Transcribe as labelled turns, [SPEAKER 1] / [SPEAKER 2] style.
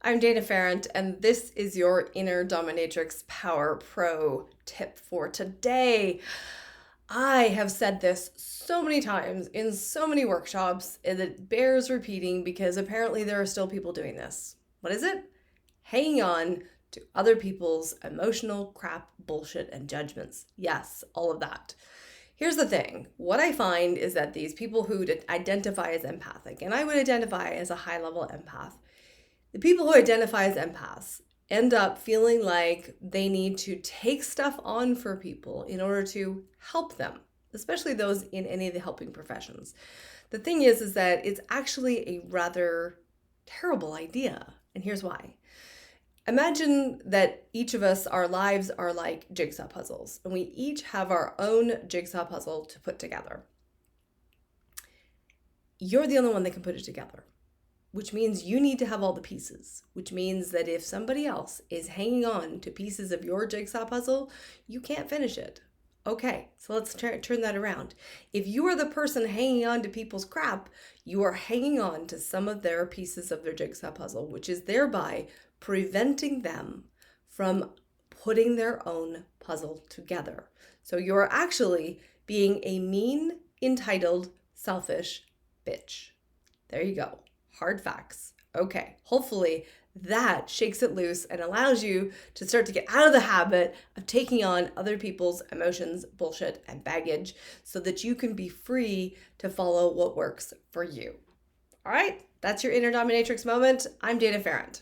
[SPEAKER 1] I'm Dana Ferrant, and this is your Inner Dominatrix Power Pro tip for today. I have said this so many times in so many workshops, and it bears repeating because apparently there are still people doing this. What is it? Hanging on to other people's emotional crap, bullshit, and judgments. Yes, all of that. Here's the thing. What I find is that these people who identify as empathic, and I would identify as a high-level empath, the people who identify as empaths end up feeling like they need to take stuff on for people in order to help them, especially those in any of the helping professions. The thing is that it's actually a rather terrible idea, and here's why. Imagine that each of us, our lives are like jigsaw puzzles, and we each have our own jigsaw puzzle to put together. You're the only one that can put it together, which means you need to have all the pieces, which means that if somebody else is hanging on to pieces of your jigsaw puzzle, you can't finish it. Okay, so let's turn that around. If you are the person hanging on to people's crap, you are hanging on to some of their pieces of their jigsaw puzzle, which is thereby preventing them from putting their own puzzle together. So you're actually being a mean, entitled, selfish bitch. There you go. Hard facts. Okay, hopefully that shakes it loose and allows you to start to get out of the habit of taking on other people's emotions, bullshit, and baggage so that you can be free to follow what works for you. All right, that's your Inner Dominatrix moment. I'm Dana Ferrant.